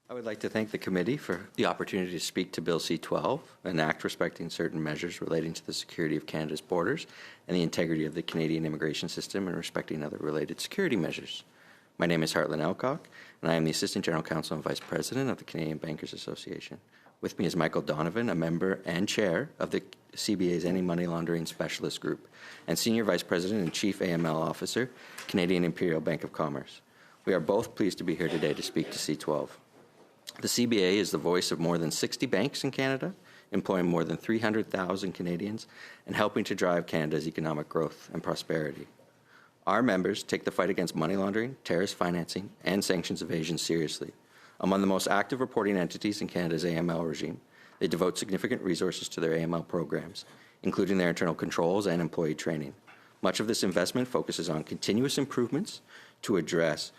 I would like to thank the committee for the opportunity to speak to Bill C-12, an act respecting certain measures relating to the security of Canada's borders and the integrity of the Canadian immigration system and respecting other related security measures. My name is Hartland Elcock, and I am the Assistant General Counsel and Vice President of the Canadian Bankers Association. With me is Michael Donovan, a member and chair of the CBA's Anti-Money Laundering Specialist Group, and Senior Vice President and Chief AML Officer, Canadian Imperial Bank of Commerce. We are both pleased to be here today to speak to C-12. The CBA is the voice of more than 60 banks in Canada, employing more than 300,000 Canadians and helping to drive Canada's economic growth and prosperity. Our members take the fight against money laundering, terrorist financing, and sanctions evasion seriously. Among the most active reporting entities in Canada's AML regime, they devote significant resources to their AML programs, including their internal controls and employee training. Much of this investment focuses on continuous improvements to address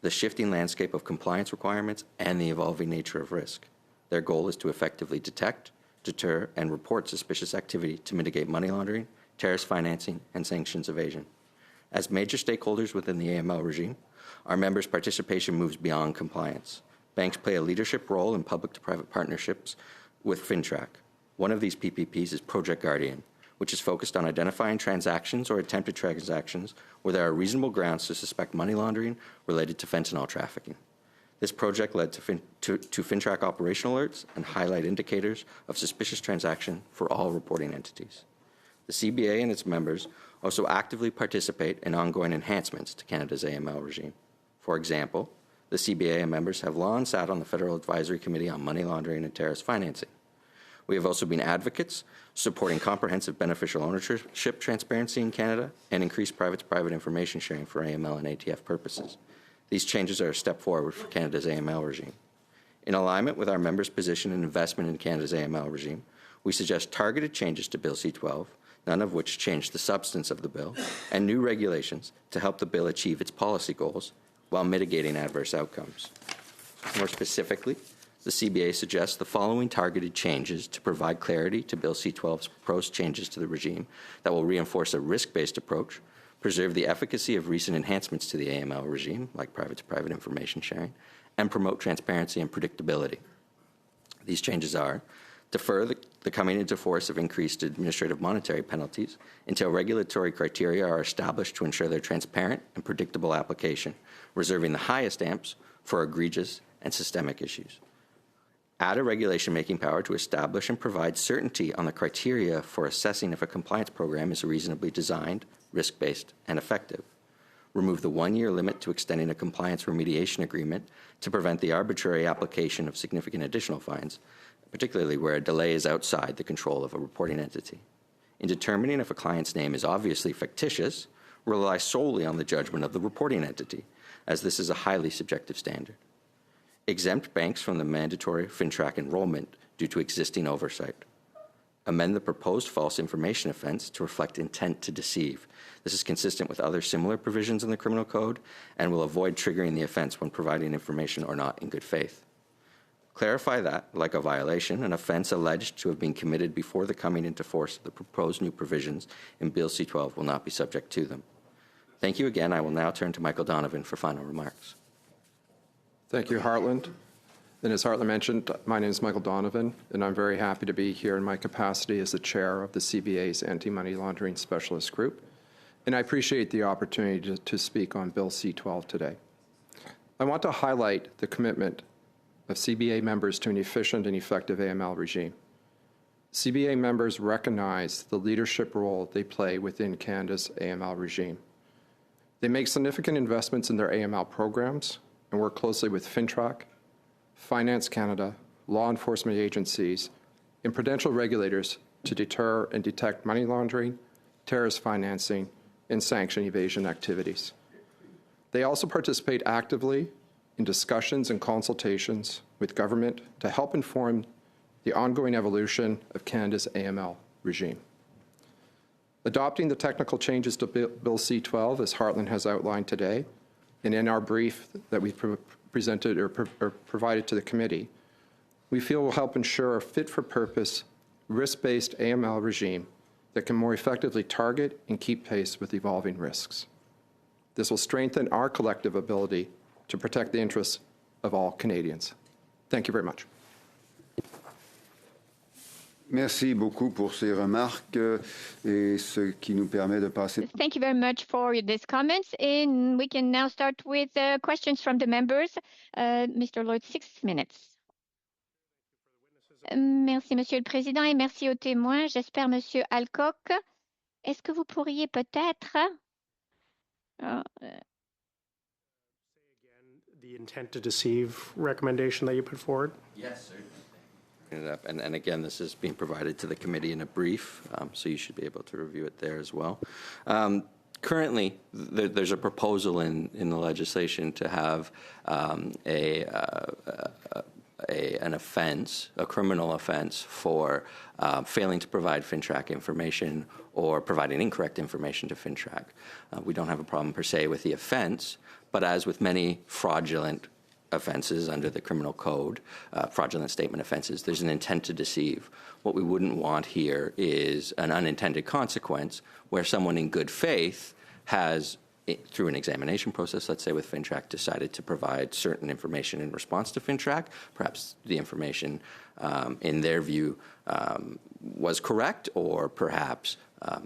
the shifting landscape of compliance requirements and the evolving nature of risk. Their goal is to effectively detect, deter, and report suspicious activity to mitigate money laundering, terrorist financing, and sanctions evasion. As major stakeholders within the AML regime, our members' participation moves beyond compliance. Banks play a leadership role in public-to-private partnerships with FinTrack. One of these PPPs is Project Guardian, which is focused on identifying transactions or attempted transactions where there are reasonable grounds to suspect money laundering related to fentanyl trafficking. This project led to FinTrack operational alerts and highlight indicators of suspicious transaction for all reporting entities. The CBA and its members also actively participate in ongoing enhancements to Canada's AML regime. For example, the CBA and members have long sat on the Federal Advisory Committee on Money Laundering and Terrorist Financing. We have also been advocates supporting comprehensive beneficial ownership transparency in Canada and increased private-to-private information sharing for AML and ATF purposes. These changes are a step forward for Canada's AML regime. In alignment with our members' position and investment in Canada's AML regime, we suggest targeted changes to Bill C-12, none of which change the substance of the bill, and new regulations to help the bill achieve its policy goals while mitigating adverse outcomes. More specifically, the CBA suggests the following targeted changes to provide clarity to Bill C-12's proposed changes to the regime that will reinforce a risk-based approach, preserve the efficacy of recent enhancements to the AML regime, like private-to-private information sharing, and promote transparency and predictability. These changes are defer the coming into force of increased administrative monetary penalties until regulatory criteria are established to ensure their transparent and predictable application, reserving the highest stamps for egregious and systemic issues. Add a regulation-making power to establish and provide certainty on the criteria for assessing if a compliance program is reasonably designed, risk-based, and effective. Remove the one-year limit to extending a compliance remediation agreement to prevent the arbitrary application of significant additional fines, particularly where a delay is outside the control of a reporting entity. In determining if a client's name is obviously fictitious, rely solely on the judgment of the reporting entity, as this is a highly subjective standard. Exempt banks from the mandatory FinTrack enrollment due to existing oversight. Amend the proposed false information offense to reflect intent to deceive. This is consistent with other similar provisions in the Criminal Code and will avoid triggering the offense when providing information or not in good faith. Clarify that, like a violation, an offense alleged to have been committed before the coming into force of the proposed new provisions in Bill C-12 will not be subject to them. Thank you again. I will now turn to Michael Donovan for final remarks. Thank you, Hartland. And as Hartland mentioned, my name is Michael Donovan, and I'm very happy to be here in my capacity as the chair of the CBA's Anti-Money Laundering Specialist Group, and I appreciate the opportunity to speak on Bill C-12 today. I want to highlight the commitment of CBA members to an efficient and effective AML regime. CBA members recognize the leadership role they play within Canada's AML regime. They make significant investments in their AML programs and work closely with FinTrack, Finance Canada, law enforcement agencies, and prudential regulators to deter and detect money laundering, terrorist financing, and sanction evasion activities. They also participate actively in discussions and consultations with government to help inform the ongoing evolution of Canada's AML regime. Adopting the technical changes to Bill C-12, as Hartland has outlined today, and in our brief that we presented or provided to the committee, we feel will help ensure a fit-for-purpose, risk-based AML regime that can more effectively target and keep pace with evolving risks. This will strengthen our collective ability to protect the interests of all Canadians. Thank you very much. Merci beaucoup pour ces remarques et ce qui nous permet de passer. Thank you very much for these comments. And we can now start with questions from the members. Mr. Lloyd, 6 minutes. Merci, Monsieur le Président, et merci aux témoins. J'espère, Monsieur Alcock, est-ce que vous pourriez peut-être... The intent to deceive recommendation that you put forward? Yes, certainly. And again, this is being provided to the committee in a brief, so you should be able to review it there as well. Currently, there's a proposal in the legislation to have an offense, a criminal offense, for failing to provide FINTRAC information or providing incorrect information to FINTRAC. We don't have a problem per se with the offense, but as with many fraudulent offenses under the criminal code, fraudulent statement offenses, there's an intent to deceive. What we wouldn't want here is an unintended consequence where someone in good faith has, through an examination process, let's say with FINTRAC, decided to provide certain information in response to FINTRAC. Perhaps the information, in their view, was correct, or perhaps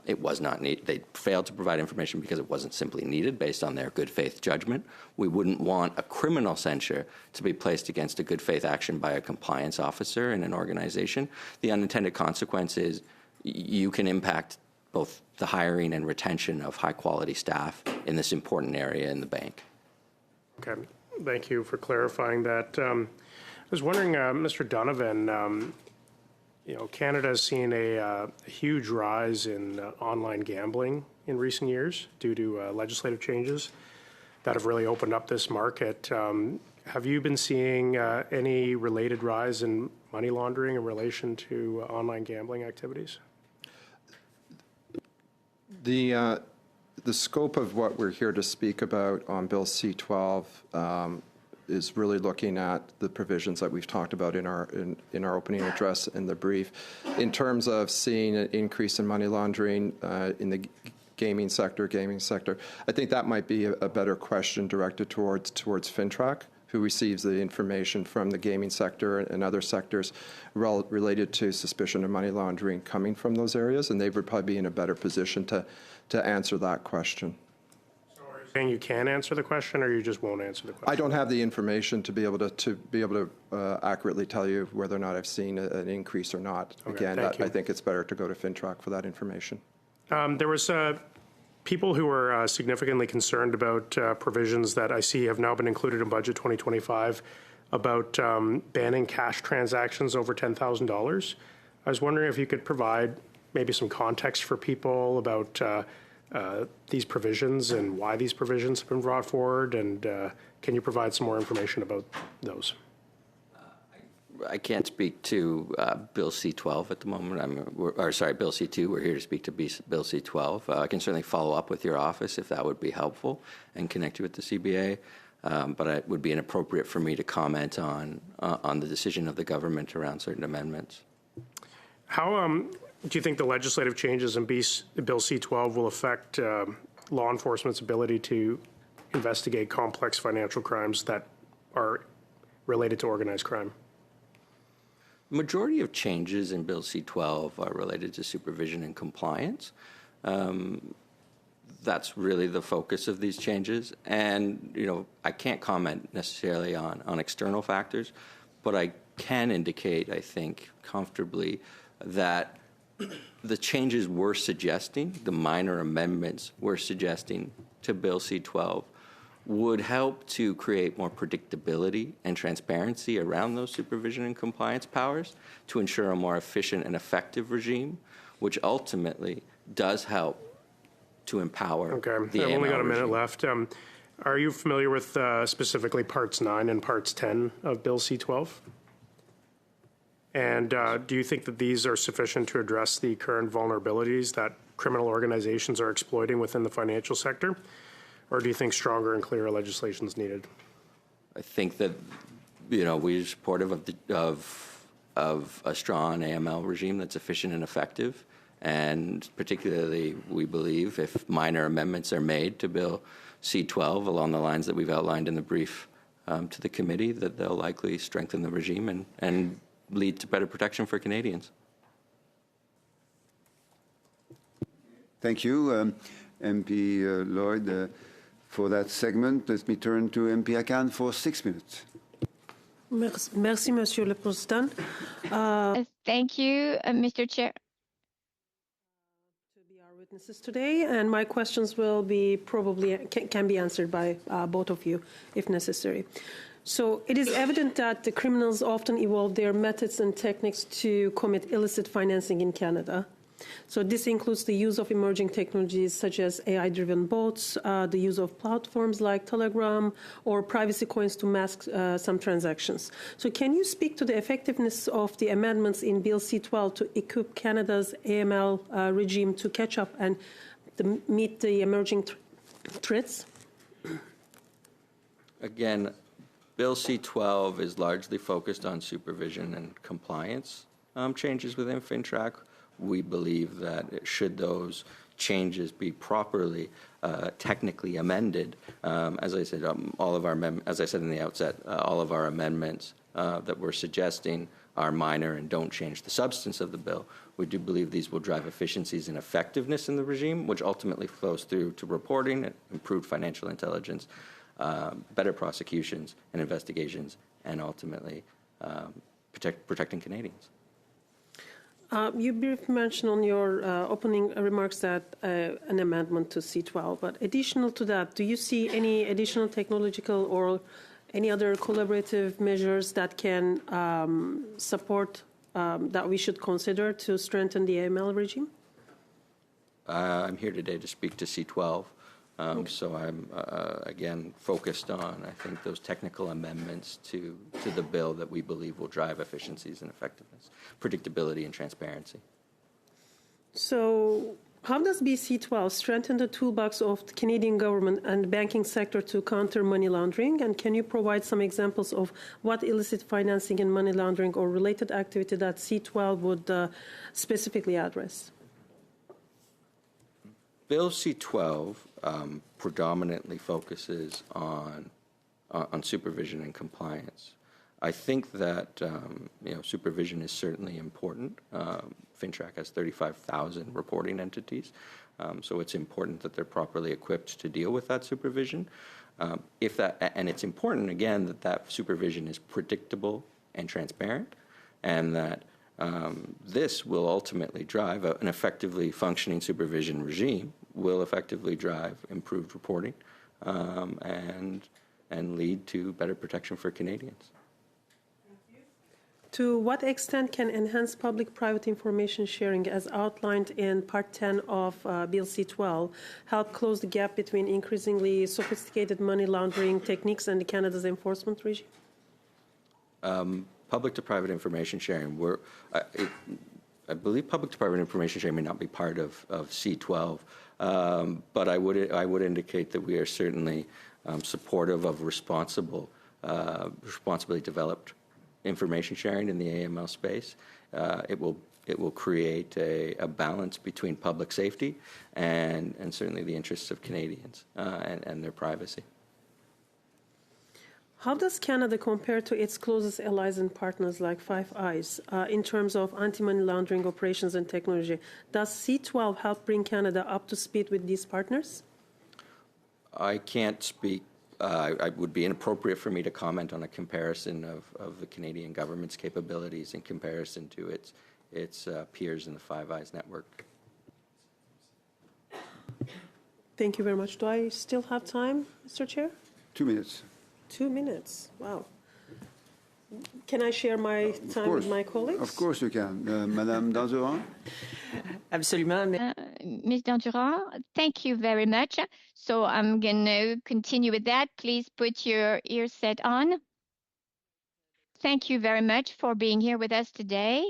it was not needed. They failed to provide information because it wasn't simply needed based on their good faith judgment. We wouldn't want a criminal censure to be placed against a good faith action by a compliance officer in an organization. The unintended consequence is you can impact both the hiring and retention of high quality staff in this important area in the bank. Okay, thank you for clarifying that. I was wondering, Mr. Donovan, Canada has seen a huge rise in online gambling in recent years due to legislative changes that have really opened up this market. Have you been seeing any related rise in money laundering in relation to online gambling activities? The scope of what we're here to speak about on Bill C-12 is really looking at the provisions that we've talked about in our opening address in the brief. In terms of seeing an increase in money laundering in the gaming sector, I think that might be a better question directed towards FINTRAC, who receives the information from the gaming sector and other sectors related to suspicion of money laundering coming from those areas, and they would probably be in a better position to answer that question. So are you saying you can answer the question, or you just won't answer the question? I don't have the information to be able to accurately tell you whether or not I've seen an increase or not. Okay, Again, I think it's better to go to FINTRAC for that information. There was people who were significantly concerned about provisions that I see have now been included in Budget 2025 about banning cash transactions over $10,000. I was wondering if you could provide maybe some context for people about these provisions and why these provisions have been brought forward, and can you provide some more information about those? I can't speak to Bill C-12 at the moment. Bill C-2. We're here to speak to Bill C-12. I can certainly follow up with your office if that would be helpful and connect you with the CBA. But it would be inappropriate for me to comment on the decision of the government around certain amendments. How do you think the legislative changes in Bill C-12 will affect law enforcement's ability to investigate complex financial crimes that are related to organized crime? The majority of changes in Bill C-12 are related to supervision and compliance. That's really the focus of these changes. And, I can't comment necessarily on external factors, but I can indicate, I think, comfortably that the changes we're suggesting, the minor amendments we're suggesting to Bill C-12, would help to create more predictability and transparency around those supervision and compliance powers to ensure a more efficient and effective regime, which ultimately does help to empower the AML I've only got a minute regime. left. Are you familiar with specifically Parts 9 and Parts 10 of Bill C-12? And do you think that these are sufficient to address the current vulnerabilities that criminal organizations are exploiting within the financial sector? Or do you think stronger and clearer legislation is needed? I think that, we're supportive of a strong AML regime that's efficient and effective. And particularly, we believe if minor amendments are made to Bill C-12 along the lines that we've outlined in the brief to the committee that they'll likely strengthen the regime and lead to better protection for Canadians. Thank you, MP Lloyd, for that segment. Let me turn to MP Akan for 6 minutes. Merci, Monsieur le Président. Thank you, Mr. Chair. To be our witnesses today, and my questions will be probably can be answered by both of you if necessary. So it is evident that the criminals often evolve their methods and techniques to commit illicit financing in Canada. So this includes the use of emerging technologies such as AI-driven bots, the use of platforms like Telegram, or privacy coins to mask some transactions. So can you speak to the effectiveness of the amendments in Bill C-12 to equip Canada's AML regime to catch up and meet the emerging threats? Again, Bill C-12 is largely focused on supervision and compliance changes within FINTRAC. We believe that should those changes be properly technically amended, as I said, as I said in the outset, all of our amendments that we're suggesting are minor and don't change the substance of the bill. We do believe these will drive efficiencies and effectiveness in the regime, which ultimately flows through to reporting, improved financial intelligence, better prosecutions and investigations, and ultimately protecting Canadians. You briefly mentioned on your opening remarks that an amendment to C-12, but additional to that, do you see any additional technological or any other collaborative measures that can support that we should consider to strengthen the AML regime? I'm here today to speak to C-12. Okay. So I'm, again, focused on, I think, those technical amendments to the bill that we believe will drive efficiencies and effectiveness, predictability and transparency. So how does BC-12 strengthen the toolbox of the Canadian government and banking sector to counter money laundering? And can you provide some examples of what illicit financing and money laundering or related activity that C-12 would specifically address? Bill C-12 predominantly focuses on supervision and compliance. I think that supervision is certainly important. FINTRAC has 35,000 reporting entities, so it's important that they're properly equipped to deal with that supervision. And it's important again that supervision is predictable and transparent, and that this will ultimately drive an effectively functioning supervision regime, will effectively drive improved reporting and lead to better protection for Canadians. Thank you. To what extent can enhanced public-private information sharing, as outlined in Part 10 of Bill C-12, help close the gap between increasingly sophisticated money laundering techniques and Canada's enforcement regime? Public-to-private information sharing, I believe public-to-private information sharing may not be part of C-12, but I would indicate that we are certainly supportive of responsibly developed information sharing in the AML space. It will create a balance between public safety and certainly the interests of Canadians and their privacy. How does Canada compare to its closest allies and partners like Five Eyes in terms of anti-money laundering operations and technology? Does C-12 help bring Canada up to speed with these partners? I can't speak. It would be inappropriate for me to comment on a comparison of the Canadian government's capabilities in comparison to its peers in the Five Eyes network. Thank you very much. Do I still have time, Mr. Chair? 2 minutes. 2 minutes. Wow. Can I share my time with my colleagues? Of course you can. Madame Danzura? Absolument. Ms. Dandurand, thank you very much. So I'm going to continue with that. Please put your earset on. Thank you very much for being here with us today.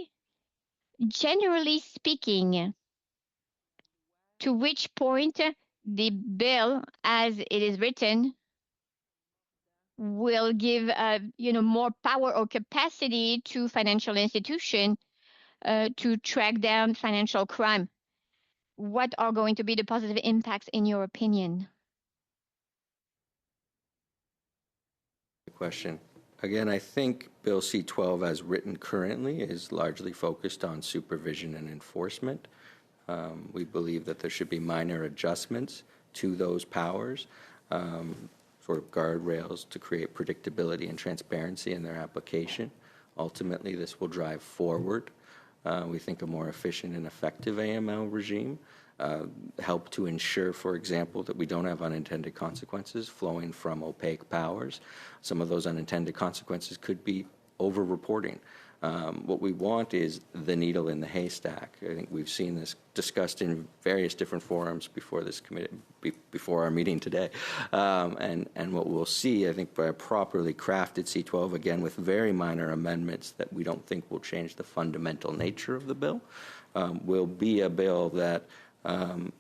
Generally speaking, to which point the bill, as it is written, will give more power or capacity to financial institutions to track down financial crime? What are going to be the positive impacts in your opinion? question. Again, I think Bill C-12 as written currently is largely focused on supervision and enforcement. We believe that there should be minor adjustments to those powers, sort of guardrails to create predictability and transparency in their application. Ultimately, this will drive forward, we think, a more efficient and effective AML regime, help to ensure, for example, that we don't have unintended consequences flowing from opaque powers. Some of those unintended consequences could be over-reporting. What we want is the needle in the haystack. I think we've seen this discussed in various different forums before this committee, before our meeting today. And what we'll see, I think, by a properly crafted C-12, again, with very minor amendments that we don't think will change the fundamental nature of the bill, will be a bill that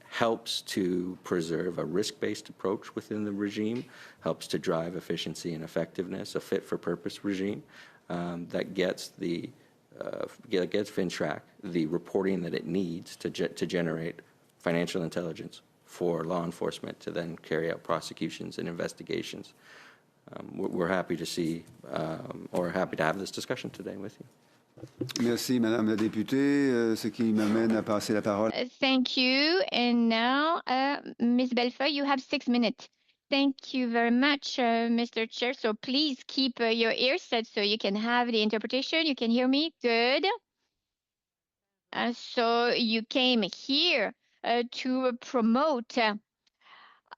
helps to preserve a risk-based approach within the regime, helps to drive efficiency and effectiveness, a fit-for-purpose regime that gets FinTrack the reporting that it needs to generate financial intelligence for law enforcement to then carry out prosecutions and investigations. We're happy to see, or happy to have this discussion today with you. Merci, Madame la députée, ce qui m'amène à passer la parole. Thank you. And now, Ms. Belfort, you have 6 minutes. Thank you very much, Mr. Chair. So please keep your ears set so you can have the interpretation. You can hear me? Good. So you came here to promote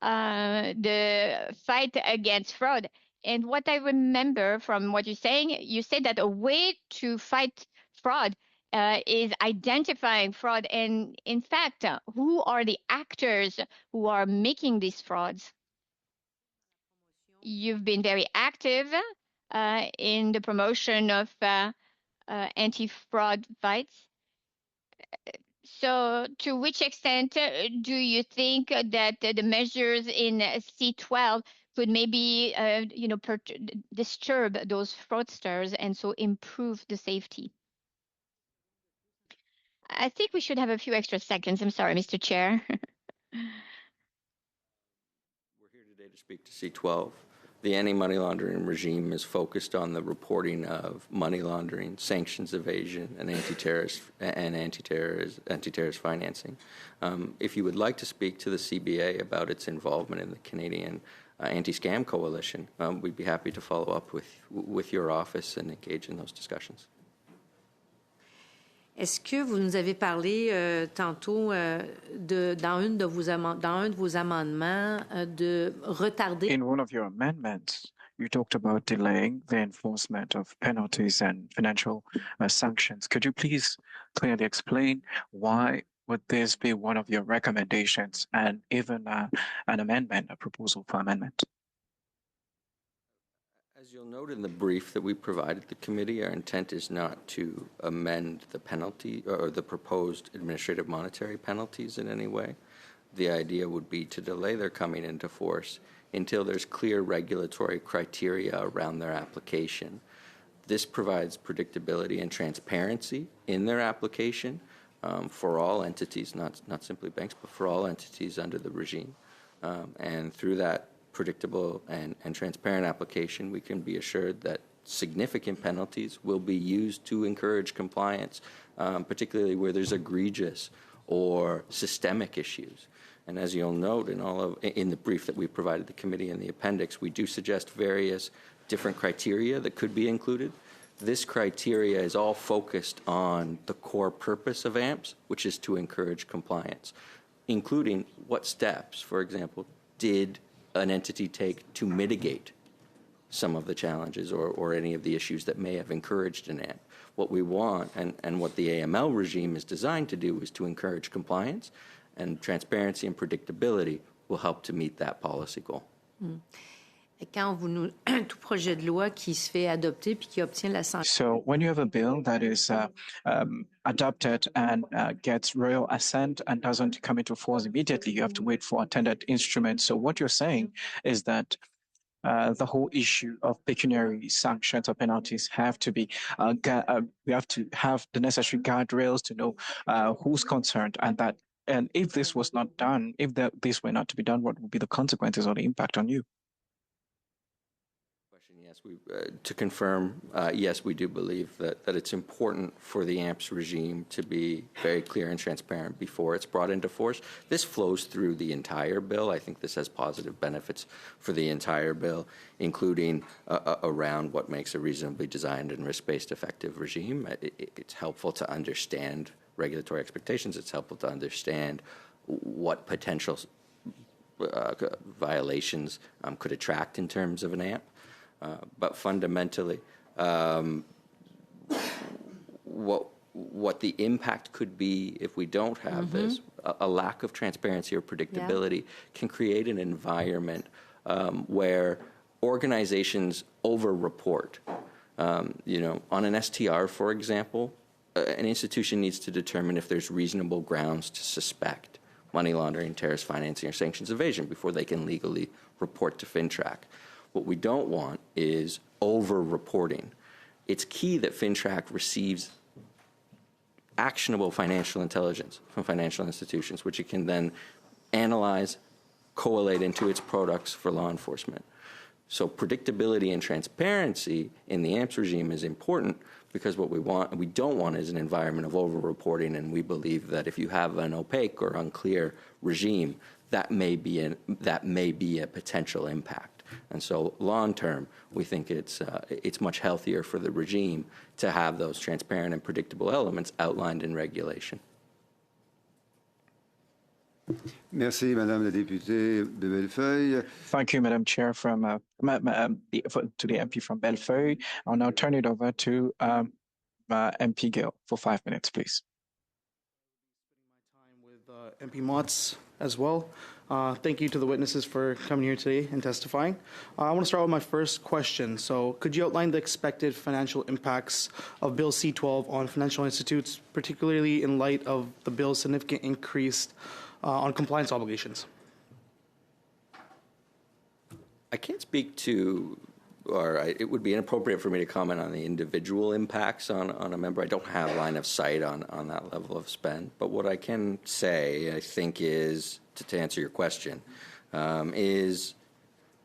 the fight against fraud. And what I remember from what you're saying, you said that a way to fight fraud is identifying fraud. And in fact, who are the actors who are making these frauds? You've been very active in the promotion of anti-fraud fights. So to which extent do you think that the measures in C-12 could maybe, disturb those fraudsters and so improve the safety? I think we should have a few extra seconds. I'm sorry, Mr. Chair. We're here today to speak to C-12. The anti-money laundering regime is focused on the reporting of money laundering, sanctions evasion, and anti-terrorist financing. If you would like to speak to the CBA about its involvement in the Canadian Anti-Scam Coalition, we'd be happy to follow up with your office and engage in those discussions. Est-ce que vous nous avez parlé tantôt dans un de vos amendements de retarder? In one of your amendments, you talked about delaying the enforcement of penalties and financial sanctions. Could you please clearly explain why would this be one of your recommendations and even an amendment, a proposal for amendment? As you'll note in the brief that we provided the committee, our intent is not to amend the penalty or the proposed administrative monetary penalties in any way. The idea would be to delay their coming into force until there's clear regulatory criteria around their application. This provides predictability and transparency in their application for all entities, not simply banks, but for all entities under the regime. And through that predictable and transparent application, we can be assured that significant penalties will be used to encourage compliance, particularly where there's egregious or systemic issues. And as you'll note in the brief that we provided the committee in the appendix, we do suggest various different criteria that could be included. This criteria is all focused on the core purpose of AMPS, which is to encourage compliance, including what steps, for example, did an entity take to mitigate some of the challenges or any of the issues that may have encouraged an AMP. What we want and what the AML regime is designed to do is to encourage compliance, and transparency and predictability will help to meet that policy goal. Quand tout projet de loi qui se fait adopter puis qui obtient la sanction. So when you have a bill that is adopted and gets royal assent and doesn't come into force immediately, you have to wait for attendant instruments. So what you're saying is that the whole issue of pecuniary sanctions or penalties have to be, we have to have the necessary guardrails to know who's concerned, and if this was not done, if this were not to be done, what would be the consequences or the impact on you? Yes, To confirm, yes, we do believe that it's important for the AMPS regime to be very clear and transparent before it's brought into force. This flows through the entire bill. I think this has positive benefits for the entire bill, including around what makes a reasonably designed and risk-based effective regime. It's helpful to understand regulatory expectations. It's helpful to understand what potential violations could attract in terms of an AMP. But fundamentally, what the impact could be if we don't have this, a lack of transparency or predictability can create an environment where organizations over-report. On an STR, for example, an institution needs to determine if there's reasonable grounds to suspect money laundering, terrorist financing, or sanctions evasion before they can legally report to FINTRAC. What we don't want is over-reporting. It's key that FINTRAC receives actionable financial intelligence from financial institutions, which it can then analyze, collate into its products for law enforcement. So predictability and transparency in the AMPS regime is important because what we don't want is an environment of over-reporting, and we believe that if you have an opaque or unclear regime, that may be a potential impact. And so long term, we think it's much healthier for the regime to have those transparent and predictable elements outlined in regulation. Merci, Madame la députée de Bellefeuille. Thank you, Madam Chair, to the MP from Bellefeuille. I'll now turn it over to MP Gill for 5 minutes, please. With MP Motts as well. Thank you to the witnesses for coming here today and testifying. I want to start with my first question. So could you outline the expected financial impacts of Bill C-12 on financial institutes, particularly in light of the bill's significant increase on compliance obligations? I can't speak to, it would be inappropriate for me to comment on the individual impacts on a member. I don't have line of sight on that level of spend. But what I can say, I think, is, to answer your question, is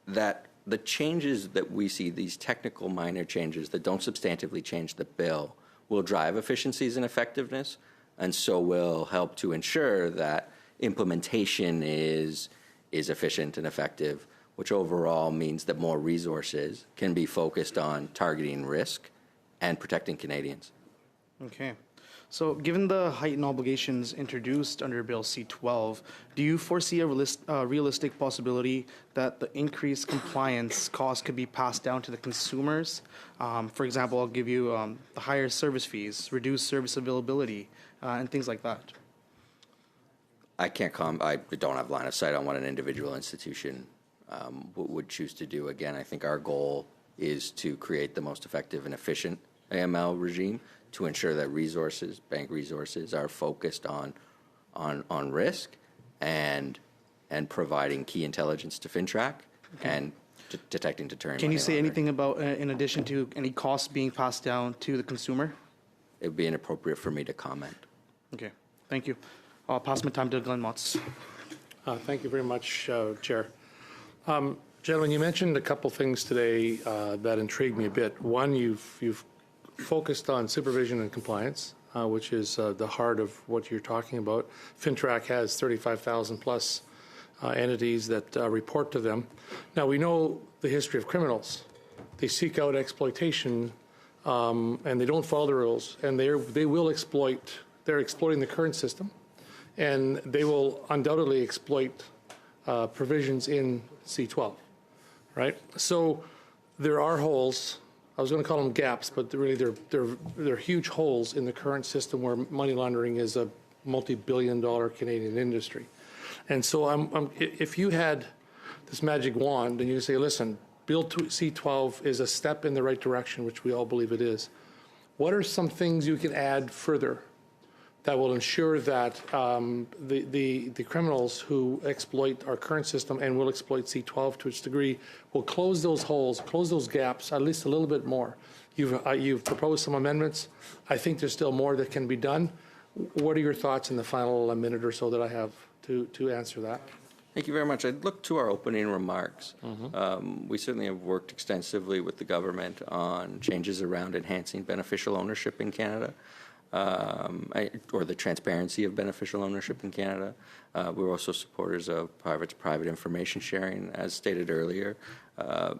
that the changes that we see, these technical minor changes that don't substantively change the bill, will drive efficiencies and effectiveness, and so will help to ensure that implementation is efficient and effective, which overall means that more resources can be focused on targeting risk and protecting Canadians. Okay. So given the heightened obligations introduced under Bill C-12, do you foresee a realistic possibility that the increased compliance costs could be passed down to the consumers? For example, I'll give you the higher service fees, reduced service availability, and things like that. I can't I don't have line of sight on what an individual institution would choose to do. Again, I think our goal is to create the most effective and efficient AML regime to ensure that resources, bank resources, are focused on risk and providing key intelligence to FINTRAC and detecting, deterring. Can you say anything about, in addition to any costs being passed down to the consumer? It would be inappropriate for me to comment. Okay, thank you. I'll pass my time to Glenn Motts. Thank you very much, Chair. Gentlemen, you mentioned a couple things today that intrigued me a bit. One, you've focused on supervision and compliance, which is the heart of what you're talking about. FINTRAC has 35,000 plus entities that report to them. Now, we know the history of criminals. They seek out exploitation and they don't follow the rules, and they will exploit. They're exploiting the current system, and they will undoubtedly exploit provisions in C-12, right? So there are holes. I was going to call them gaps, but really they're huge holes in the current system where money laundering is a multi-billion-dollar Canadian industry. And so if you had this magic wand and you say, listen, Bill C-12 is a step in the right direction, which we all believe it is, what are some things you can add further that will ensure that the criminals who exploit our current system and will exploit C-12 to its degree will close those holes, close those gaps at least a little bit more? You've proposed some amendments. I think there's still more that can be done. What are your thoughts in the final minute or so that I have to answer that? Thank you very much. I'd look to our opening remarks. We certainly have worked extensively with the government on changes around enhancing beneficial ownership in Canada, or the transparency of beneficial ownership in Canada. We're also supporters of private-to-private information sharing. As stated earlier,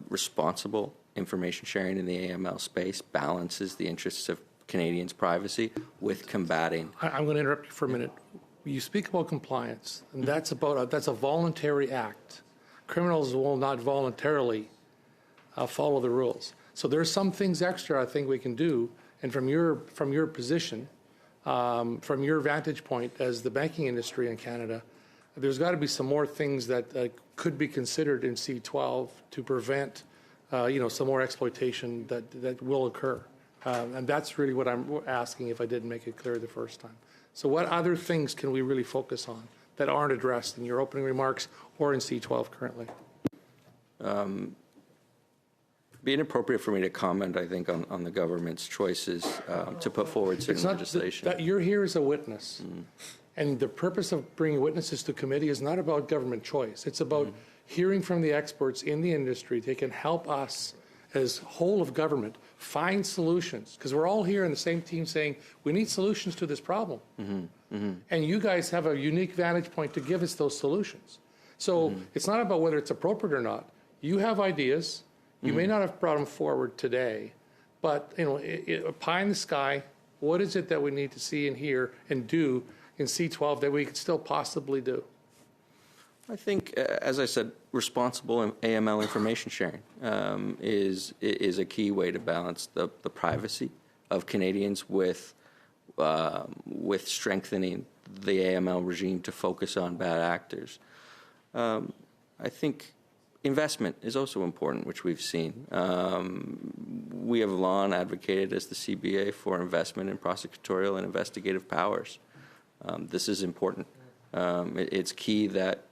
responsible information sharing in the AML space balances the interests of Canadians' privacy with combating. I'm going to interrupt you for a minute. You speak about compliance, and that's a voluntary act. Criminals will not voluntarily follow the rules. So there's some things extra I think we can do. And from your position, from your vantage point as the banking industry in Canada, there's got to be some more things that could be considered in C12 to prevent, some more exploitation that will occur. And that's really what I'm asking, if I didn't make it clear the first time. So what other things can we really focus on that aren't addressed in your opening remarks or in C12 currently? Be inappropriate for me to comment, I think, on the government's choices to put forward certain legislation. That you're here as a witness. And the purpose of bringing witnesses to committee is not about government choice. It's about hearing from the experts in the industry. They can help us as whole of government find solutions, because we're all here in the same team saying we need solutions to this problem. And you guys have a unique vantage point to give us those solutions. So it's not about whether it's appropriate or not. You have ideas. You may not have brought them forward today, but pie in the sky, what is it that we need to see and hear and do in C12 that we could still possibly do? I think, as I said, responsible AML information sharing is a key way to balance the privacy of Canadians with strengthening the AML regime to focus on bad actors. I think investment is also important, which we've seen. We have long advocated as the CBA for investment in prosecutorial and investigative powers. This is important. It's key that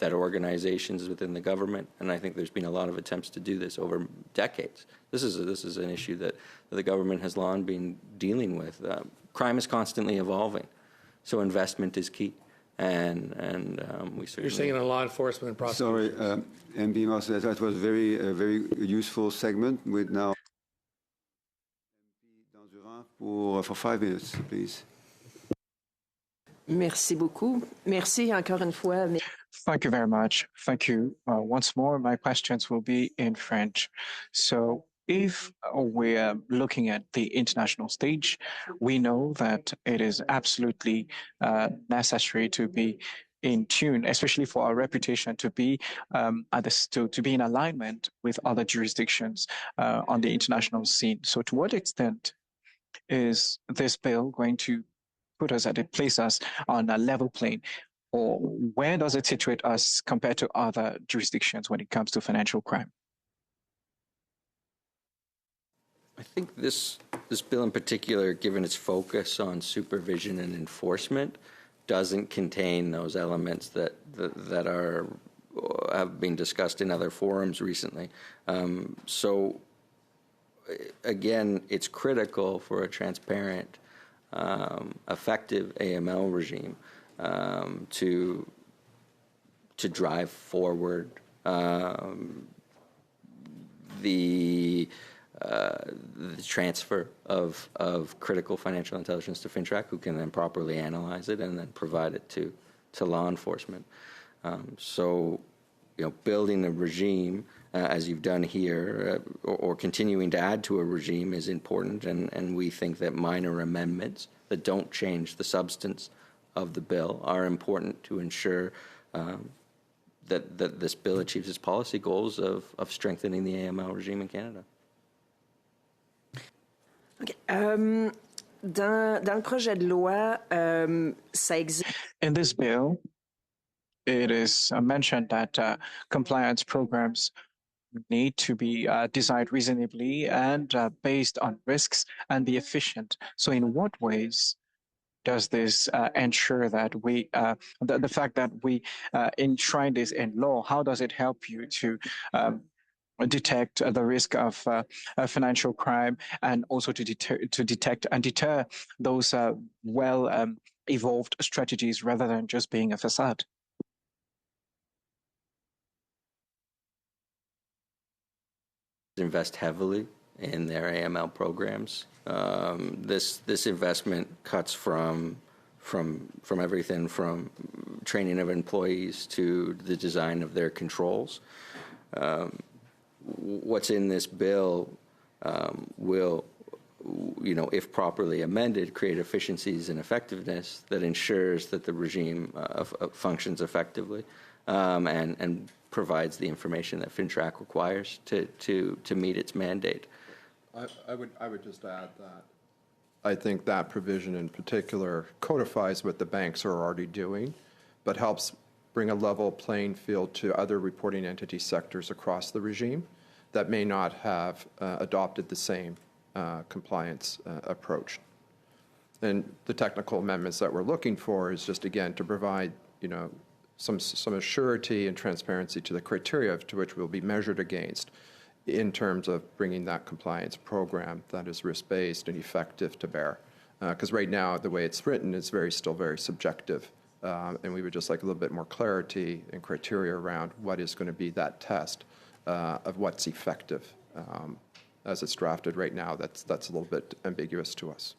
organizations within the government, and I think there's been a lot of attempts to do this over decades. This is an issue that the government has long been dealing with. Crime is constantly evolving, so investment is key. And we certainly... You're saying in law enforcement and prosecution. Sorry, MB Marcel, that was a very useful segment. With now MB for 5 minutes, please. Merci beaucoup. Merci encore une fois. Thank you very much. Thank you. Once more, my questions will be in French. So if we're looking at the international stage, we know that it is absolutely necessary to be in tune, especially for our reputation, to be to be in alignment with other jurisdictions on the international scene. So to what extent is this bill going to place us on a level plane, or where does it situate us compared to other jurisdictions when it comes to financial crime? I think this bill in particular, given its focus on supervision and enforcement, doesn't contain those elements that have been discussed in other forums recently. So again, it's critical for a transparent, effective AML regime to drive forward the transfer of critical financial intelligence to FINTRAC, who can then properly analyze it and then provide it to law enforcement. So, building a regime, as you've done here, or continuing to add to a regime is important, and we think that minor amendments that don't change the substance of the bill are important to ensure that this bill achieves its policy goals of strengthening the AML regime in Canada. Okay. Dans le projet de loi, ça existe. In this bill, it is mentioned that compliance programs need to be designed reasonably and based on risks and be efficient. So in what ways does this ensure that the fact that we enshrine this in law, how does it help you to detect the risk of financial crime, and also to detect and deter those evolved strategies rather than just being a facade? invest heavily in their AML programs. This investment cuts from everything from training of employees to the design of their controls. What's in this bill will, if properly amended, create efficiencies and effectiveness that ensures that the regime functions effectively and provides the information that FINTRAC requires to meet its mandate. I would just add that I think that provision in particular codifies what the banks are already doing, but helps bring a level playing field to other reporting entity sectors across the regime that may not have adopted the same compliance approach. And the technical amendments that we're looking for is just, again, to provide, some assurity and transparency to the criteria to which we'll be measured against in terms of bringing that compliance program that is risk-based and effective to bear. Because right now, the way it's written is still very subjective. And we would just like a little bit more clarity and criteria around what is going to be that test of what's effective. As it's drafted right now, that's a little bit ambiguous to us.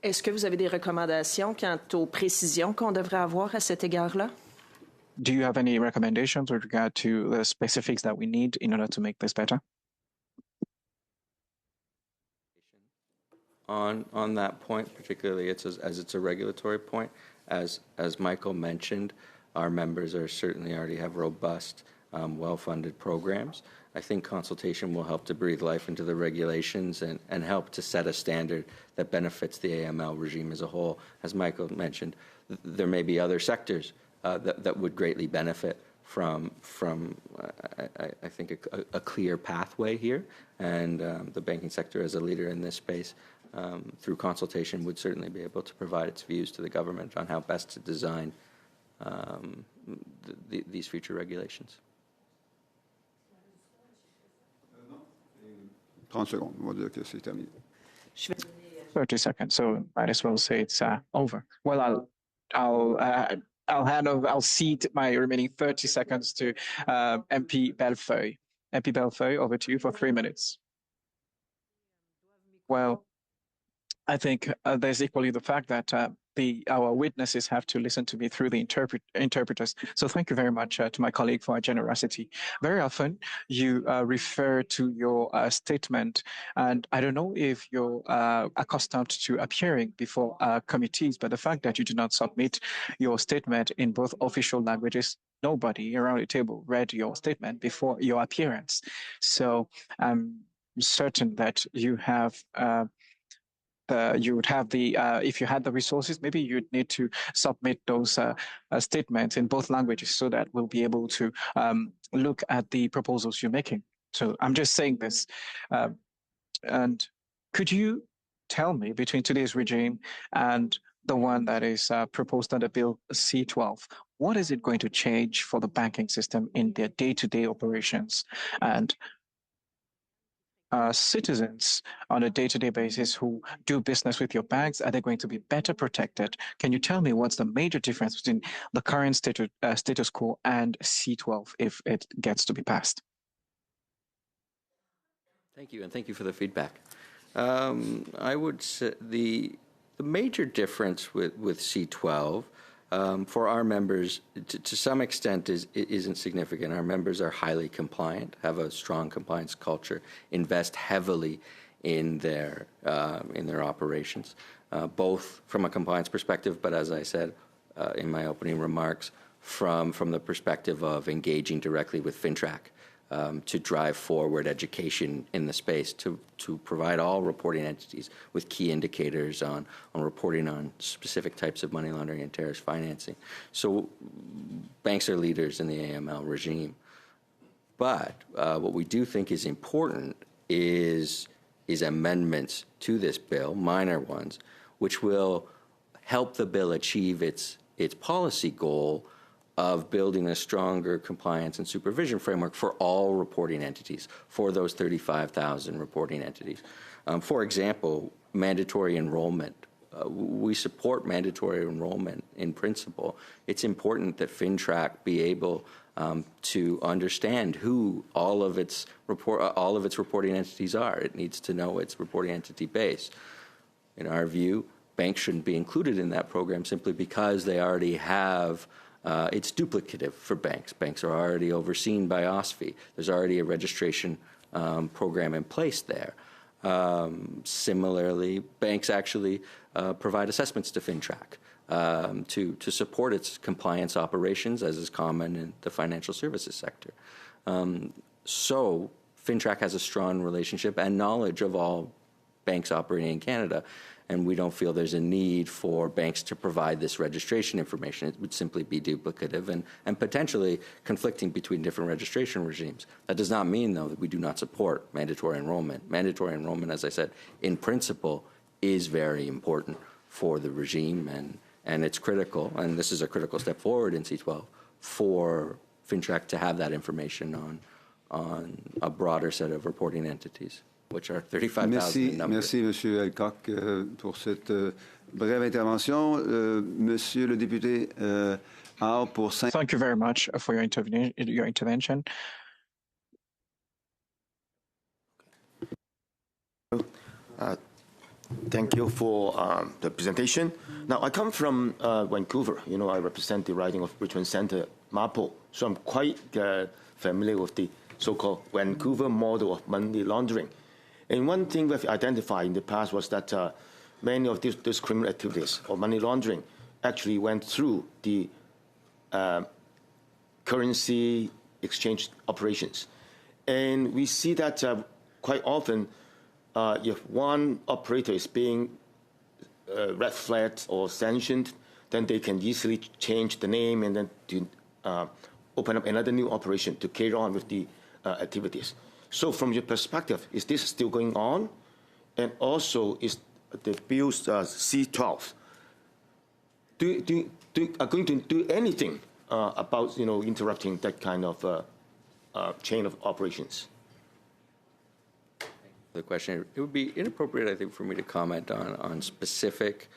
Est-ce que vous avez des recommandations quant aux précisions qu'on devrait avoir à cet égard-là? Do you have any recommendations with regard to the specifics that we need in order to make this better? On that point, particularly as it's a regulatory point, as Michael mentioned, our members certainly already have robust, well-funded programs. I think consultation will help to breathe life into the regulations and help to set a standard that benefits the AML regime as a whole. As Michael mentioned, there may be other sectors that would greatly benefit from I think, a clear pathway here. And the banking sector as a leader in this space, through consultation, would certainly be able to provide its views to the government on how best to design these future regulations. 30 secondes, on va dire que c'est terminé. 30 seconds, so might as well say it's over. Well, I'll cede my remaining 30 seconds to MP Bellefeuille. MP Bellefeuille, over to you for 3 minutes. Well, I think there's equally the fact that our witnesses have to listen to me through the interpreters. So thank you very much to my colleague for our generosity. Very often you refer to your statement, and I don't know if you're accustomed to appearing before committees, but the fact that you do not submit your statement in both official languages, nobody around the table read your statement before your appearance. So I'm certain that you have you would have if you had the resources, maybe you'd need to submit those statements in both languages so that we'll be able to look at the proposals you're making. So I'm just saying this. And could you tell me, between today's regime and the one that is proposed under Bill C-12, what is it going to change for the banking system in their day-to-day operations? And citizens on a day-to-day basis who do business with your banks, are they going to be better protected? Can you tell me what's the major difference between the current status quo and C-12 if it gets to be passed? Thank you, and thank you for the feedback. I would say the major difference with C-12 for our members, to some extent, isn't significant. Our members are highly compliant, have a strong compliance culture, invest heavily in their operations, both from a compliance perspective, but as I said in my opening remarks, from the perspective of engaging directly with FINTRAC to drive forward education in the space, to provide all reporting entities with key indicators on reporting on specific types of money laundering and terrorist financing. So banks are leaders in the AML regime. But what we do think is important is amendments to this bill, minor ones, which will help the bill achieve its policy goal of building a stronger compliance and supervision framework for all reporting entities, for those 35,000 reporting entities. For example, mandatory enrollment we support mandatory enrollment in principle. It's important that FinTrack be able to understand who all of its reporting entities are. It needs to know its reporting entity base. In our view, banks shouldn't be included in that program simply because they already have. It's duplicative for banks. Banks are already overseen by OSFI. There's already a registration program in place there. Similarly, banks actually provide assessments to FinTrack to support its compliance operations, as is common in the financial services sector. So FinTrack has a strong relationship and knowledge of all banks operating in Canada, and we don't feel there's a need for banks to provide this registration information. It would simply be duplicative and potentially conflicting between different registration regimes. That does not mean, though, that we do not support mandatory enrollment. Mandatory enrollment, as I said, in principle, is very important for the regime, and it's critical, and this is a critical step forward in C12 for FinTrack to have that information on a broader set of reporting entities, which are 35,000 in number. Merci, Monsieur Alcock, pour cette brève intervention. Monsieur le député Howe, pour 5 Thank you very much for your intervention. Thank you for the presentation. Now, I come from Vancouver. I represent the riding of Richmond Centre, Mapo. So I'm quite familiar with the so-called Vancouver model of money laundering. And one thing we've identified in the past was that many of these criminal activities or money laundering actually went through the currency exchange operations. And we see that quite often if one operator is being red flagged or sanctioned, then they can easily change the name and then to open up another new operation to carry on with the activities. So from your perspective, is this still going on? And also, is the Bill's C12 are going to do anything about interrupting that kind of chain of operations? The question, it would be inappropriate, I think, for me to comment on specific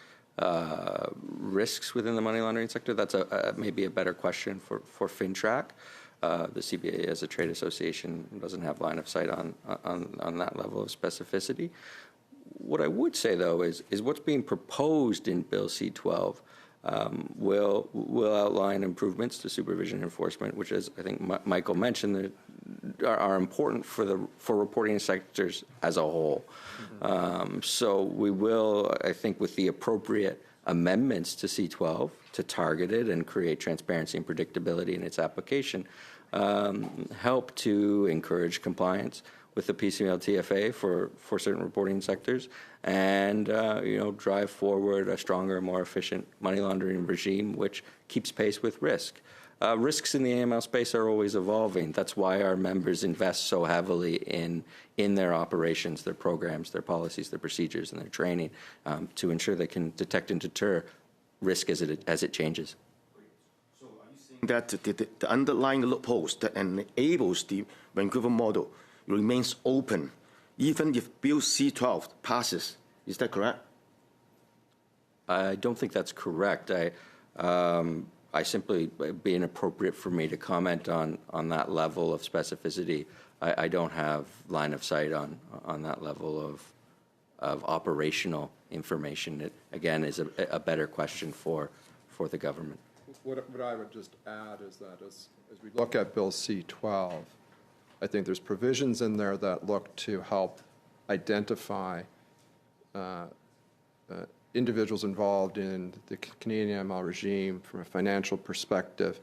risks within the money laundering sector. That's maybe a better question for FinTrack. The CBA, as a trade association, doesn't have line of sight on that level of specificity. What I would say, though, is what's being proposed in Bill C-12 will outline improvements to supervision enforcement, which, as I think Michael mentioned, are important for reporting sectors as a whole. So we will, I think, with the appropriate amendments to C-12 to target it and create transparency and predictability in its application, help to encourage compliance with the PCML TFA for certain reporting sectors, and drive forward a stronger, more efficient money laundering regime which keeps pace with risk. Risks in the AML space are always evolving. That's why our members invest so heavily in their operations, their programs, their policies, their procedures, and their training to ensure they can detect and deter risk as it changes. So are you saying that the underlying loopholes that enables the Vancouver model remains open, even if Bill C-12 passes? Is that correct? I don't think that's correct. I simply, be inappropriate for me to comment on that level of specificity. I don't have line of sight on that level of operational information. It, again, is a better question for the government. What I would just add is that as we look at Bill C-12, I think there's provisions in there that look to help identify individuals involved in the Canadian AML regime from a financial perspective.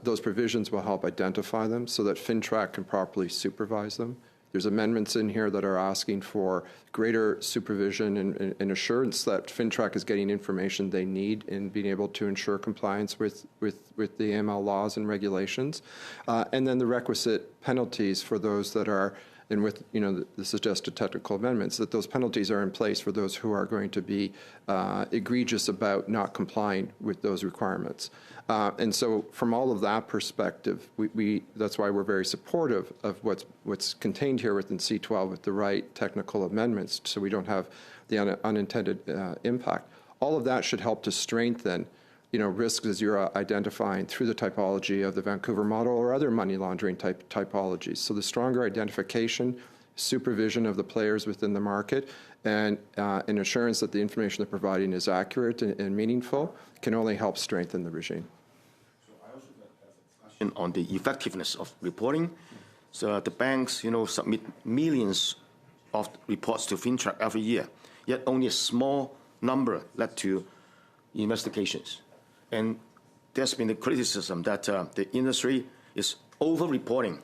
Those provisions will help identify them so that FinTrack can properly supervise them. There's amendments in here that are asking for greater supervision and assurance that FinTrack is getting information they need in being able to ensure compliance with the AML laws and regulations. And then the requisite penalties for those that are, and with the suggested technical amendments, that those penalties are in place for those who are going to be egregious about not complying with those requirements. And so from all of that perspective, that's why we're very supportive of what's contained here within C12 with the right technical amendments so we don't have the unintended impact. All of that should help to strengthen risks as you're identifying through the typology of the Vancouver model or other money laundering typologies. So the stronger identification, supervision of the players within the market, and an assurance that the information they're providing is accurate and meaningful can only help strengthen the regime. So I also have a question on the effectiveness of reporting. So the banks, submit millions of reports to FinTrack every year, yet only a small number led to investigations. And there's been a criticism that the industry is over-reporting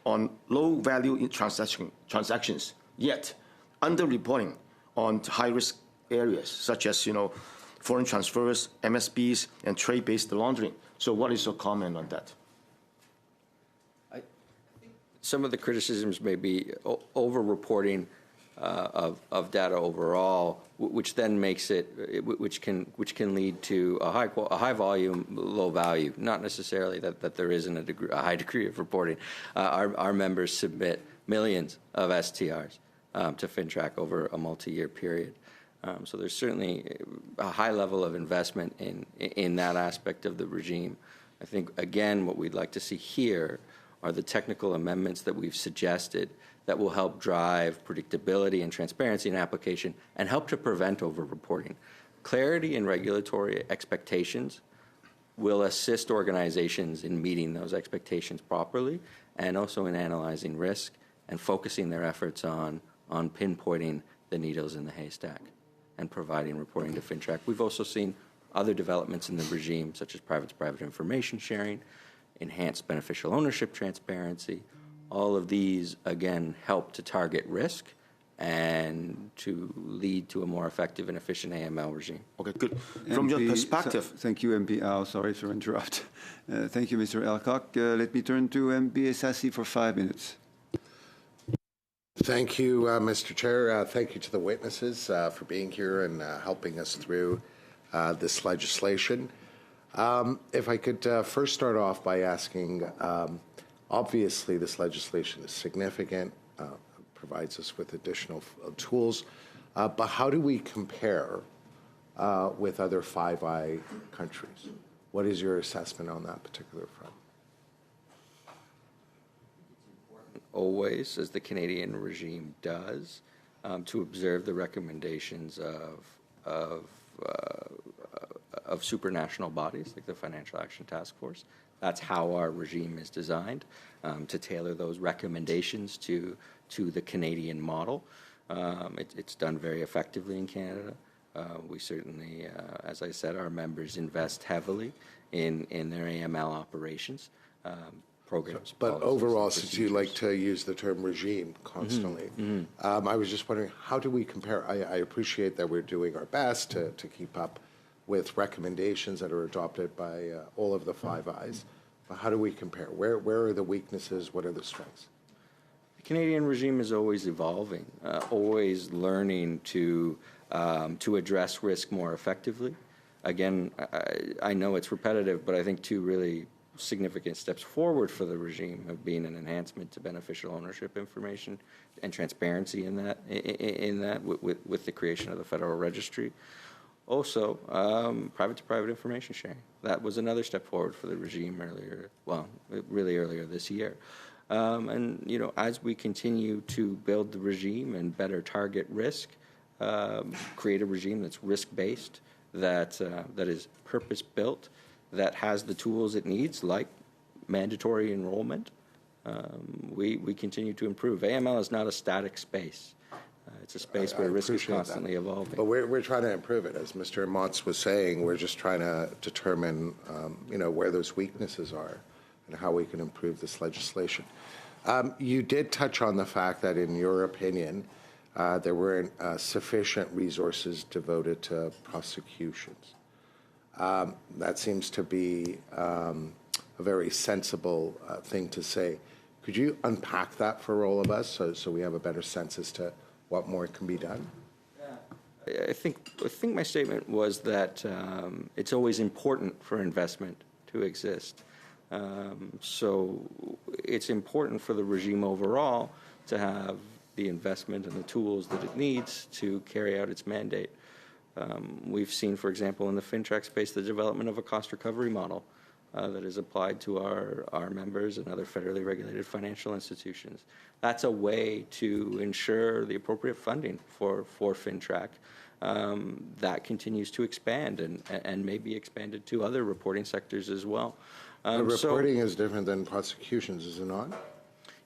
on low-value transactions, yet under-reporting on high-risk areas such as, foreign transfers, MSBs, and trade-based laundering. So what is your comment on that? Some of the criticisms may be over-reporting of data overall, which then makes which can lead to a high volume, low value. Not necessarily that there isn't a high degree of reporting. Our members submit millions of STRs to FinTrack over a multi-year period. So there's certainly a high level of investment in that aspect of the regime. I think, again, what we'd like to see here are the technical amendments that we've suggested that will help drive predictability and transparency in application and help to prevent over-reporting. Clarity in regulatory expectations will assist organizations in meeting those expectations properly and also in analyzing risk and focusing their efforts on pinpointing the needles in the haystack and providing reporting to FinTrack. We've also seen other developments in the regime, such as private-to-private information sharing, enhanced beneficial ownership transparency. All of these, again, help to target risk and to lead to a more effective and efficient AML regime. Okay, good. From your perspective. Thank you, MP. Sorry to interrupt. Thank you, Mr. Elcock. Let me turn to MP Sassi for 5 minutes. Thank you, Mr. Chair. Thank you to the witnesses for being here and helping us through this legislation. If I could first start off by asking, obviously this legislation is significant, provides us with additional tools, but how do we compare with other Five Eye countries? What is your assessment on that particular front? Always, as the Canadian regime does, to observe the recommendations of supranational bodies like the Financial Action Task Force. That's how our regime is designed, to tailor those recommendations to the Canadian model. It's done very effectively in Canada. We certainly, as I said, our members invest heavily in their AML operations. Programs. But overall, since you like to use the term regime constantly, I was just wondering, how do we compare? I appreciate that we're doing our best to keep up with recommendations that are adopted by all of the Five Eyes, but how do we compare? Where are the weaknesses? What are the strengths? The Canadian regime is always evolving, always learning to address risk more effectively. Again, I know it's repetitive, but I think two really significant steps forward for the regime have been an enhancement to beneficial ownership information and transparency in that with the creation of the Federal Registry. Also, private-to-private information sharing. That was another step forward for the regime really earlier this year. And as we continue to build the regime and better target risk, create a regime that's risk-based, that is purpose-built, that has the tools it needs, like mandatory enrollment, we continue to improve. AML is not a static space. It's a space where risk is constantly evolving. But we're trying to improve it. As Mr. Motz was saying, we're just trying to determine, where those weaknesses are and how we can improve this legislation. You did touch on the fact that, in your opinion, there weren't sufficient resources devoted to prosecutions. That seems to be a very sensible thing to say. Could you unpack that for all of us so we have a better sense as to what more can be done? Yeah. I think my statement was that it's always important for investment to exist. So it's important for the regime overall to have the investment and the tools that it needs to carry out its mandate. We've seen, for example, in the FinTrack space, the development of a cost recovery model that is applied to our members and other federally regulated financial institutions. That's a way to ensure the appropriate funding for FinTrack. That continues to expand and may be expanded to other reporting sectors as well. Reporting is different than prosecutions, is it not?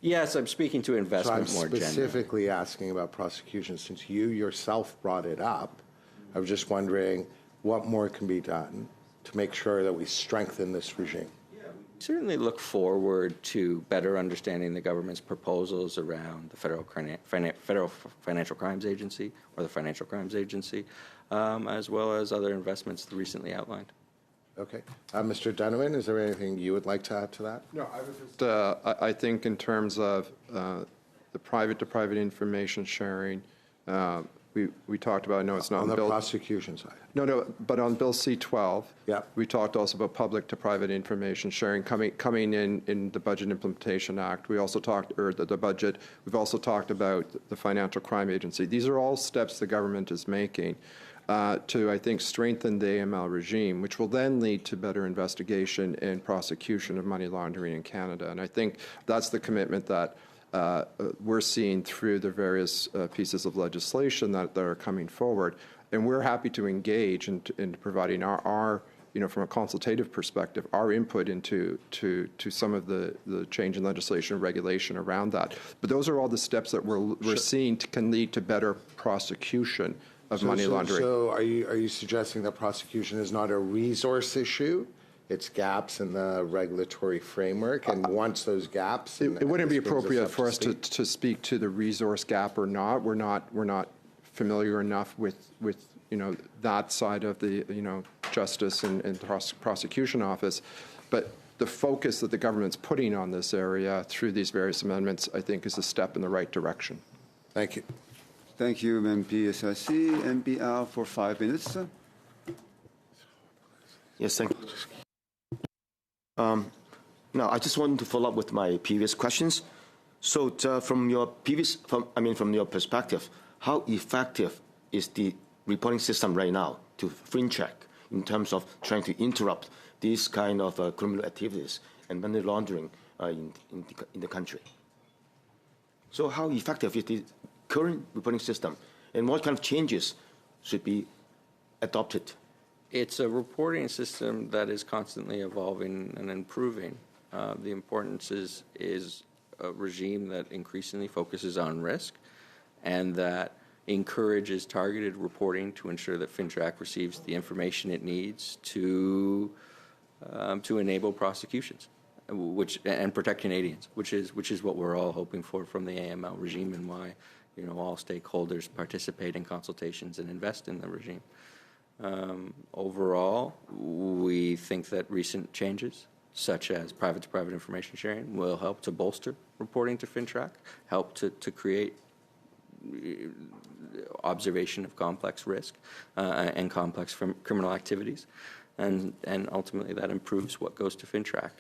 Yes, I'm speaking to investment more generally. I'm specifically asking about prosecutions. Since you yourself brought it up, I was just wondering what more can be done to make sure that we strengthen this regime. Certainly look forward to better understanding the government's proposals around the Federal Financial Crimes Agency or the Financial Crimes Agency, as well as other investments recently outlined. Okay. Mr. Donovan, is there anything you would like to add to that? No, I was just, I think in terms of the private-to-private information sharing, we talked about, I know it's not on the Bill, prosecution side. No, but on Bill C-12, yeah, we talked also about public-to-private information sharing coming in the Budget Implementation Act. We also talked, or the budget, we've also talked about the Financial Crime Agency. These are all steps the government is making to, I think, strengthen the AML regime, which will then lead to better investigation and prosecution of money laundering in Canada. And I think that's the commitment that we're seeing through the various pieces of legislation that are coming forward. And we're happy to engage in providing our from a consultative perspective, our input into some of the change in legislation and regulation around that. But those are all the steps that we're seeing can lead to better prosecution of money laundering. So are you suggesting that prosecution is not a resource issue? It's gaps in the regulatory framework, and once those gaps, it wouldn't be appropriate for us to speak to the resource gap or not. We're not familiar enough with that side of the justice and prosecution office, but the focus that the government's putting on this area through these various amendments, I think, is a step in the right direction. Thank you. Thank you, MP SRC. MPR for 5 minutes. Yes, thank you. Now, I just want to follow up with my previous questions. So, from your perspective, how effective is the reporting system right now to FinTrack in terms of trying to interrupt these kind of criminal activities and money laundering in the country? So, how effective is the current reporting system, and what kind of changes should be adopted? It's a reporting system that is constantly evolving and improving. The importance is a regime that increasingly focuses on risk and that encourages targeted reporting to ensure that FinTrack receives the information it needs to enable prosecutions, and protect Canadians, which is what we're all hoping for from the AML regime, and why all stakeholders participate in consultations and invest in the regime. Overall, we think that recent changes, such as private-to-private information sharing, will help to bolster reporting to FinTrack, help to create observation of complex risk and complex criminal activities, and ultimately that improves what goes to FinTrack.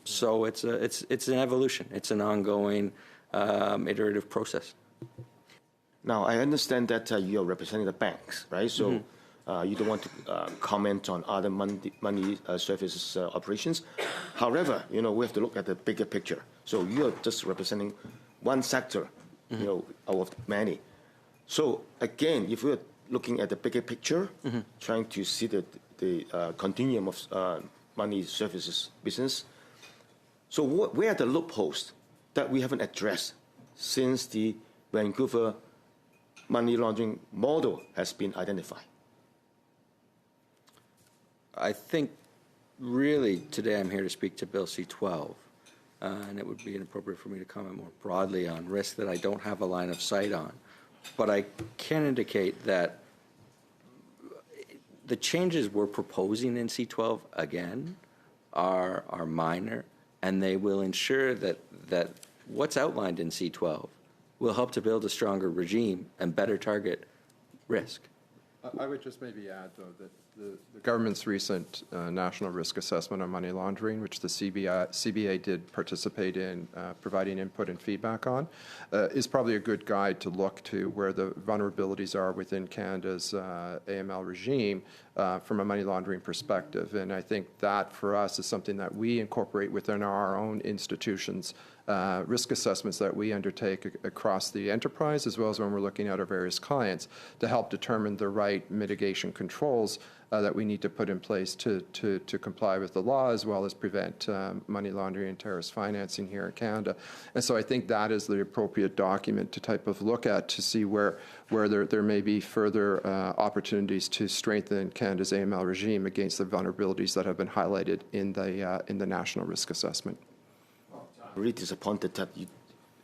So it's an evolution. It's an ongoing iterative process. Now, I understand that you're representing the banks, right? So you don't want to comment on other money services operations. However, we have to look at the bigger picture. So you're just representing one sector, out of many. So again, if we're looking at the bigger picture, trying to see the continuum of money services business, so where are the loopholes that we haven't addressed since the Vancouver money laundering model has been identified? I think really today I'm here to speak to Bill C-12, and it would be inappropriate for me to comment more broadly on risk that I don't have a line of sight on. But I can indicate that the changes we're proposing in C-12, again, are minor, and they will ensure that what's outlined in C-12 will help to build a stronger regime and better target risk. I would just maybe add, though, that the government's recent national risk assessment on money laundering, which the CBA did participate in providing input and feedback on, is probably a good guide to look to where the vulnerabilities are within Canada's AML regime from a money laundering perspective. And I think that, for us, is something that we incorporate within our own institutions, risk assessments that we undertake across the enterprise, as well as when we're looking at our various clients, to help determine the right mitigation controls that we need to put in place to comply with the law, as well as prevent money laundering and terrorist financing here in Canada. And so I think that is the appropriate document to type of look at to see where there may be further opportunities to strengthen Canada's AML regime against the vulnerabilities that have been highlighted in the national risk assessment. Really disappointed that you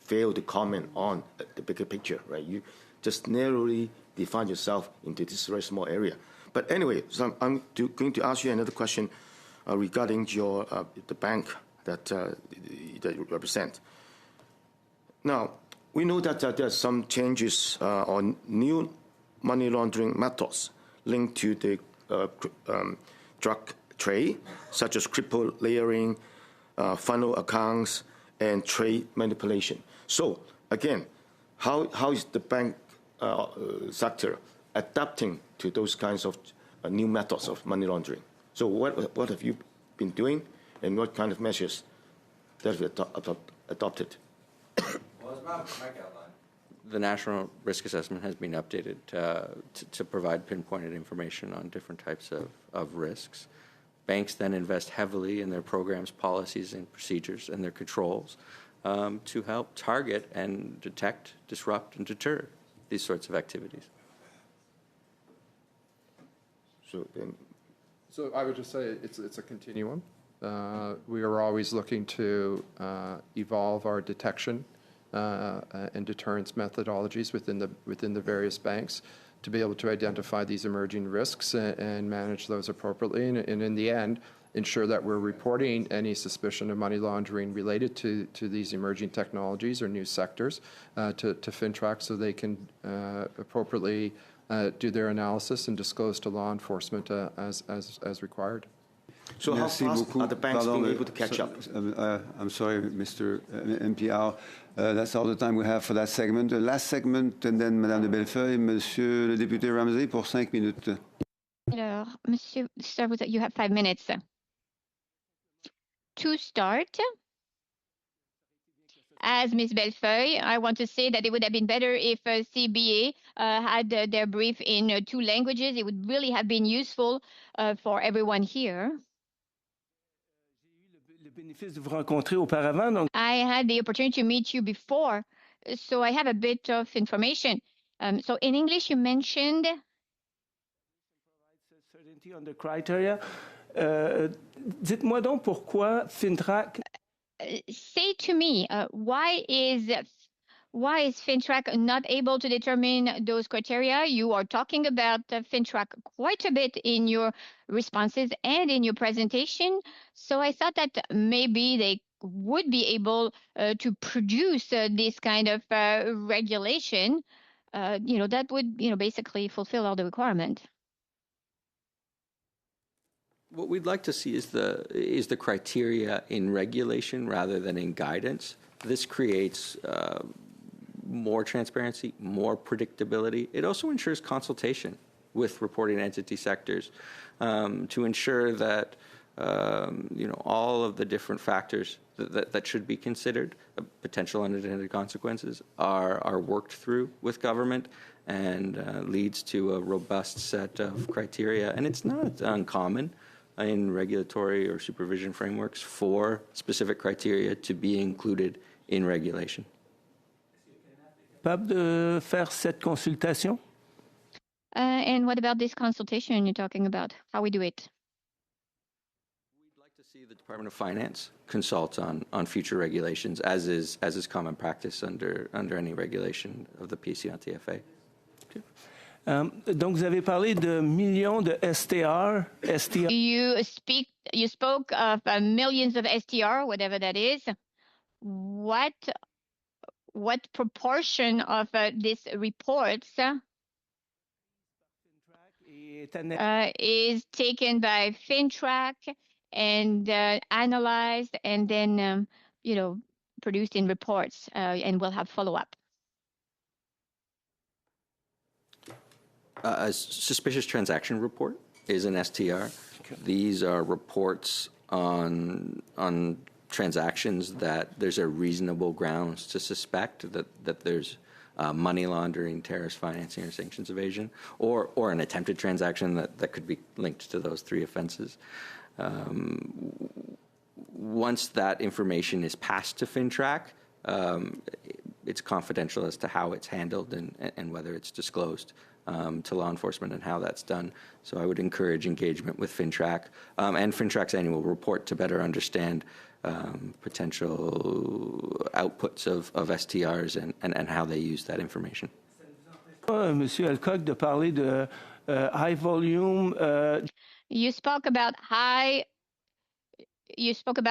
failed to comment on the bigger picture, right? You just narrowly define yourself into this very small area. But anyway, so I'm going to ask you another question regarding your the bank that you represent. Now, we know that there are some changes on new money laundering methods linked to the drug trade, such as crypto layering, funnel accounts, and trade manipulation. So again, how is the bank sector adapting to those kinds of new methods of money laundering? So what have you been doing, and what kind of measures that have you adopted? The National Risk Assessment has been updated to provide pinpointed information on different types of risks. Banks then invest heavily in their programs, policies, and procedures, and their controls to help target and detect, disrupt, and deter these sorts of activities. So I would just say it's a continuum. We are always looking to evolve our detection and deterrence methodologies within the various banks to be able to identify these emerging risks and manage those appropriately, and in the end, ensure that we're reporting any suspicion of money laundering related to these emerging technologies or new sectors to FINTRAC, so they can appropriately do their analysis and disclose to law enforcement as required. So how fast are the banks being able to catch up? I'm sorry, Mr. MPR. That's all the time we have for that segment. The last segment, and then Madame de Bellefeuille, Monsieur le député Ramsey pour 5 minutes. Alors, Monsieur, you have 5 minutes. To start, as Ms. Bellefeuille, I want to say that it would have been better if CBA had their brief in 2 languages. It would really have been useful for everyone here. I had the opportunity to meet you before, so I have a bit of information. So in English, you mentioned certainty on the criteria. Dites-moi donc pourquoi FINTRAC. Say to me, why is FINTRAC not able to determine those criteria? You are talking about FINTRAC quite a bit in your responses and in your presentation. So I thought that maybe they would be able to produce this kind of regulation, that would, basically fulfill all the requirements. What we'd like to see is the criteria in regulation rather than in guidance. This creates more transparency, more predictability. It also ensures consultation with reporting entity sectors to ensure that all of the different factors that should be considered, potential unintended consequences, are worked through with government and leads to a robust set of criteria. And it's not uncommon in regulatory or supervision frameworks for specific criteria to be included in regulation. Capable de faire cette consultation? And what about this consultation you're talking about? How we do it? We'd like to see the Department of Finance consult on future regulations, as is common practice under any regulation of the PCMTFA. Donc, vous avez parlé de millions de STR. You spoke of millions of STR, whatever that is. What proportion of these reports is taken by FinTrack and analyzed and then, produced in reports, and we'll have follow-up. A suspicious transaction report is an STR. These are reports on transactions that there's a reasonable grounds to suspect that there's money laundering, terrorist financing, or sanctions evasion, or an attempted transaction that could be linked to those three offenses. Once that information is passed to FinTrack, it's confidential as to how it's handled and whether it's disclosed to law enforcement and how that's done. So I would encourage engagement with FinTrack and FinTrack's annual report to better understand potential outputs of STRs and how they use that information. Monsieur Alcock, de parler de high volume. You spoke about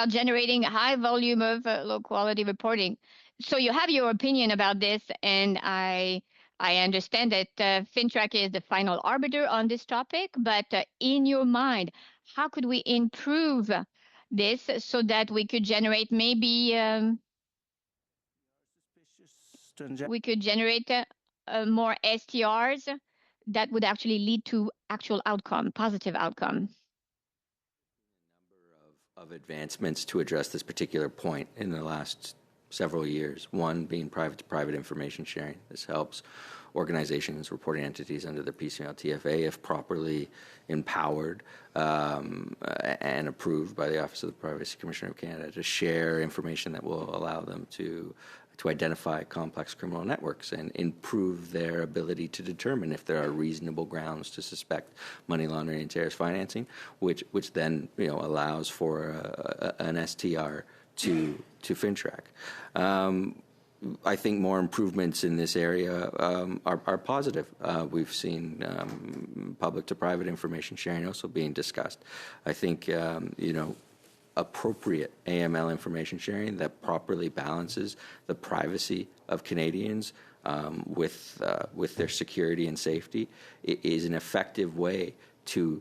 generating a high volume of low quality reporting. So you have your opinion about this, and I understand that FinTrack is the final arbiter on this topic, but in your mind, how could we improve this so that we could generate maybe more STRs that would actually lead to actual outcome, positive outcome? Of advancements to address this particular point in the last several years. One being private-to-private information sharing. This helps organizations, reporting entities under the PCML-TFA, if properly empowered and approved by the Office of the Privacy Commissioner of Canada, to share information that will allow them to identify complex criminal networks and improve their ability to determine if there are reasonable grounds to suspect money laundering and terrorist financing, which then allows for an STR to FinTrack. I think more improvements in this area are positive. We've seen public-to-private information sharing also being discussed. I think appropriate AML information sharing that properly balances the privacy of Canadians with their security and safety is an effective way to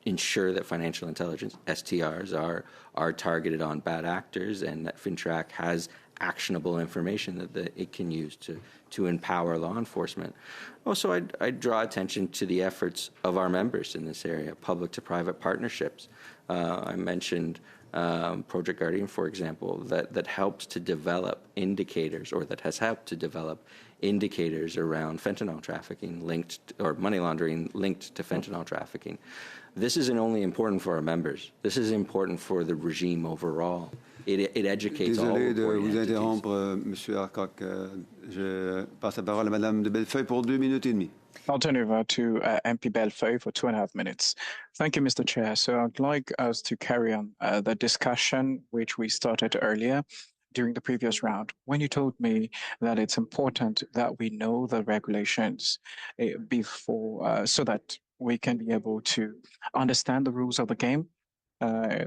ensure that financial intelligence STRs are targeted on bad actors, and that FinTrack has actionable information that it can use to empower law enforcement. Also, I'd draw attention to the efforts of our members in this area, public-to-private partnerships. I mentioned Project Guardian, for example, that helps to develop indicators, or that has helped to develop indicators around fentanyl trafficking or money laundering linked to fentanyl trafficking. This isn't only important for our members. This is important for the regime overall. It educates all Désolé de reporting vous entities. interrompre, Monsieur Alcock. Je passe la parole à Madame de Bellefeuille pour 2 minutes et demie. I'll turn over to MP Bellefeuille for 2.5 minutes. Thank you, Mr. Chair. So I'd like us to carry on the discussion which we started earlier during the previous round, when you told me that it's important that we know the regulations before, so that we can be able to understand the rules of the game,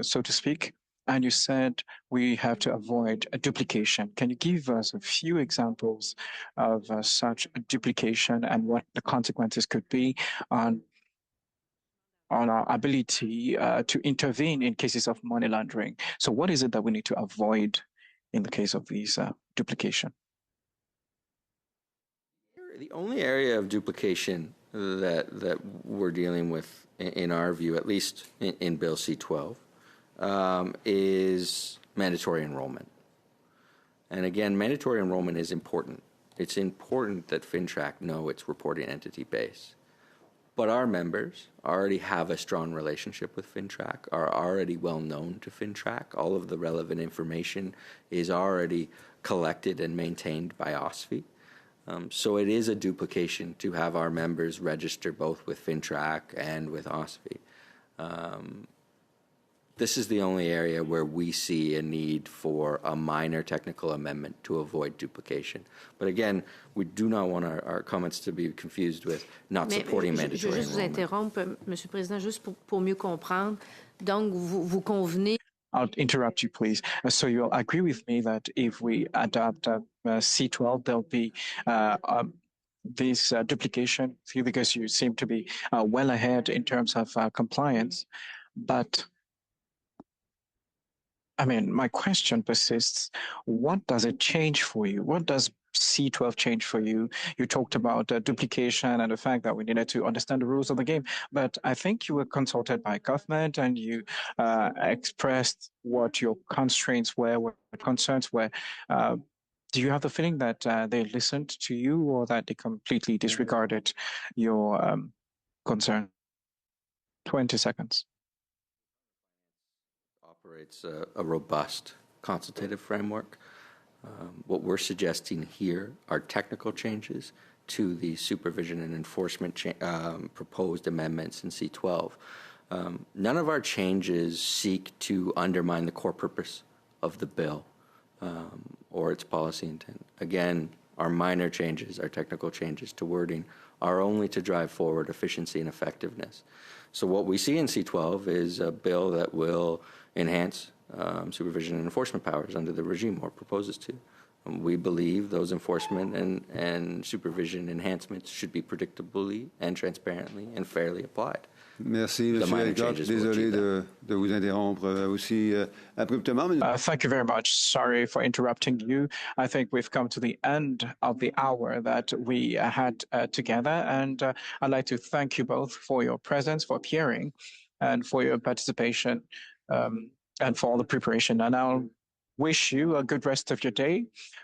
so to speak. And you said we have to avoid a duplication. Can you give us a few examples of such a duplication and what the consequences could be on our ability to intervene in cases of money laundering? So what is it that we need to avoid in the case of these duplication? The only area of duplication that we're dealing with, in our view, at least in Bill C-12, is mandatory enrollment. And again, mandatory enrollment is important. It's important that FinTrack know its reporting entity base. But our members already have a strong relationship with FinTrack, are already well known to FinTrack. All of the relevant information is already collected and maintained by OSFI. So it is a duplication to have our members register both with FinTrack and with OSFI. This is the only area where we see a need for a minor technical amendment to avoid duplication. But again, we do not want our comments to be confused with not supporting mandatory enrollment. Je veux juste vous interrompre, Monsieur le Président, juste pour mieux comprendre. Donc, vous convenez. I'll interrupt you, please. So you'll agree with me that if we adopt C-12, there'll be this duplication because you seem to be well ahead in terms of compliance. But I mean, my question persists. What does it change for you? What does C12 change for you? You talked about duplication and the fact that we needed to understand the rules of the game, but I think you were consulted by government and you expressed what your constraints were, what concerns were. Do you have the feeling that they listened to you or that they completely disregarded your concern? 20 seconds. Operates a robust consultative framework. What we're suggesting here are technical changes to the supervision and enforcement proposed amendments in C12. None of our changes seek to undermine the core purpose of the bill or its policy intent. Again, our minor changes, our technical changes to wording, are only to drive forward efficiency and effectiveness. So what we see in C12 is a bill that will enhance supervision and enforcement powers under the regime, or proposes to. We believe those enforcement and supervision enhancements should be predictably and transparently and fairly applied. Merci, M. Elcock. Désolé de vous interrompre aussi abruptement. Thank you very much. Sorry for interrupting you. I think we've come to the end of the hour that we had together, and I'd like to thank you both for your presence, for appearing, and for your participation, and for all the preparation. And I'll wish you a good rest of your day.